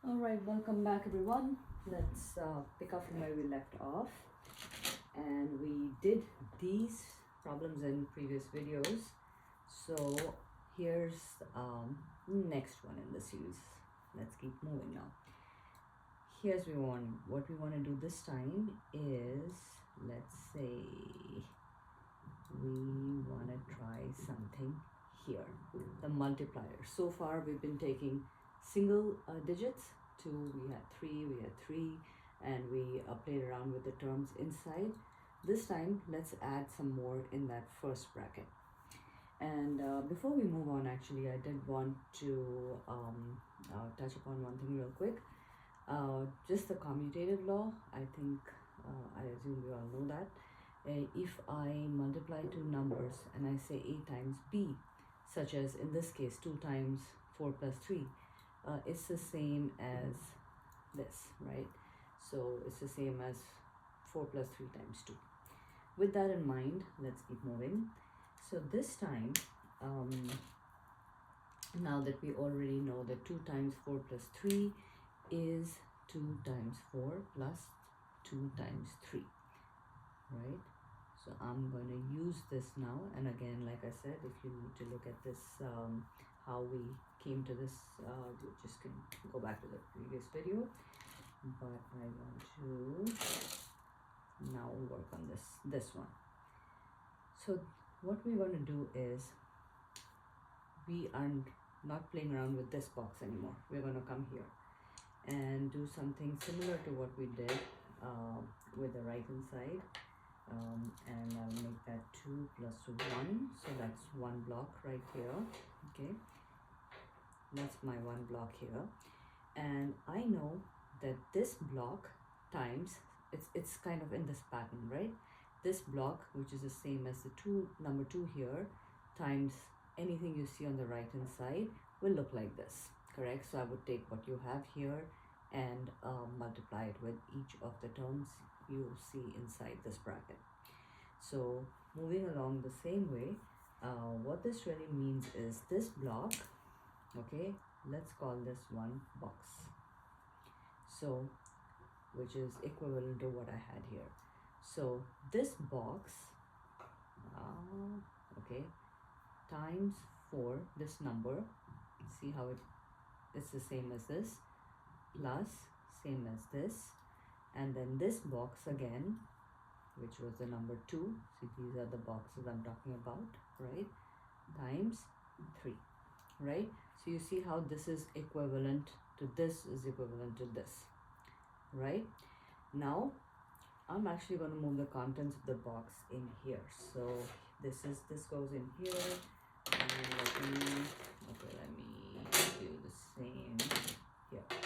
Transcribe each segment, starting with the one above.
Alright, welcome back everyone. Let's pick up from where we left off. And we did these problems in previous videos. So here's next one in the series. Let's keep moving now. Here's what we want to do this time is, let's say we want to try something here, the multiplier. So far we've been taking single digits. We had three, and we played around with the terms inside. This time let's add some more in that first bracket. And before we move on, actually I did want to touch upon one thing real quick. Just the commutative law. I think I assume we all know that. If I multiply two numbers and I say a times b, such as in this case 2 times 4 plus 3, it's the same as this, right? So it's the same as 4 plus 3 times 2. With that in mind, let's keep moving. So this time, now that we already know that 2 times 4 plus 3 is 2 times 4 plus 2 times 3, right? So I'm going to use this now, and again, like I said, if you need to look at this, how we came to this, you just can go back to the previous video, but I want to now work on this one. So what we're going to do is, we are not playing around with this box anymore. We're going to come here and do something similar to what we did with the right hand side. And I'll make that 2 plus 1, so that's one block right here. Okay, that's my one block here, and I know that this block times, it's kind of in this pattern, right? This block, which is the same as the number 2 here, times anything you see on the right hand side will look like this, correct? So I would take what you have here and multiply it with each of the terms you see inside this bracket. So moving along the same way, what this really means is this block, okay, let's call this one box, so which is equivalent to what I had here. So this box, okay, times 4, this number, see how it's the same as this, plus same as this, and then this box again, which was the number 2, see these are the boxes I'm talking about, right, times 3, right? So you see how this is equivalent to this is equivalent to this, right? Now I'm actually going to move the contents of the box in here. So this goes in here, and let me do the same here.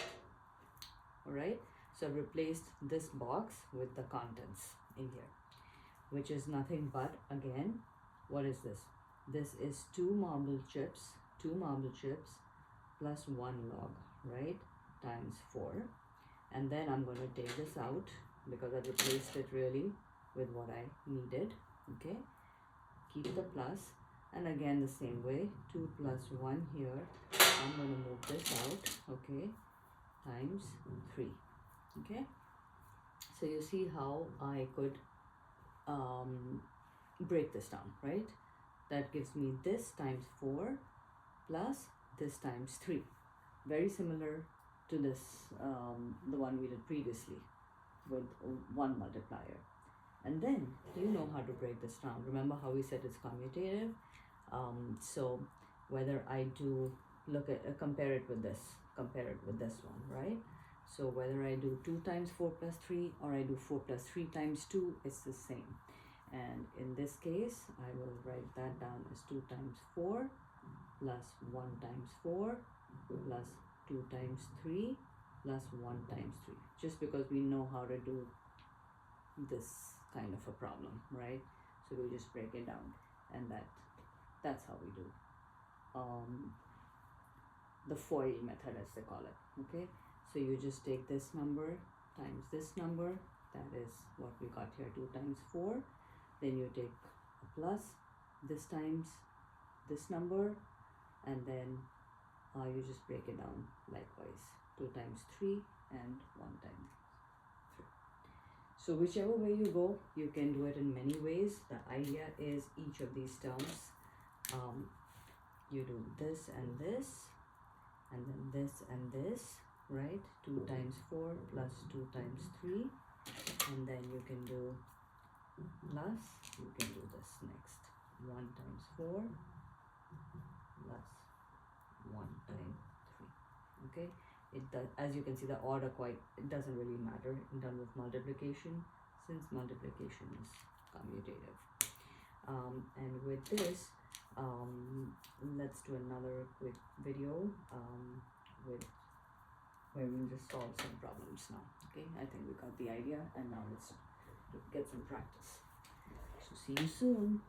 All right, so I've replaced this box with the contents in here, which is nothing but, again, what is this? This is 2 marble chips plus 1 log, right, times 4. And then I'm going to take this out because I replaced it really with what I needed. Okay, keep the plus, and again the same way, 2 plus 1 here, I'm going to move this out, okay, times 3. Okay, so you see how I could break this down, right? That gives me this times 4 plus this times 3. Very similar to this, the one we did previously with one multiplier. And then you know how to break this down. Remember how we said it's commutative? So whether I do compare it with this one, right? So whether I do 2 times 4 plus 3 or I do 4 plus 3 times 2, it's the same. And in this case, I will write that down as 2 times 4 plus 1 times 4 plus 2 times 3 plus 1 times 3. Just because we know how to do this kind of a problem, right? So we just break it down, and that's how we do the FOIL method, as they call it. Okay, so you just take this number times this number, that is what we got here, 2 times 4. Then you take a plus, this times this number, and then you just break it down likewise. 2 times 3, and 1 times 3. So whichever way you go, you can do it in many ways. The idea is each of these terms, you do this and this, and then this and this, right? 2 times 4 plus 2 times 3, and then you can do plus, you can do this next. 1 times 4 plus 1 times 3. Okay, it does, as you can see, the order it doesn't really matter in terms of multiplication, since multiplication is commutative. And with this, let's do another quick video with where we'll just solve some problems now. Okay, I think we got the idea, and now let's get some practice. So see you soon.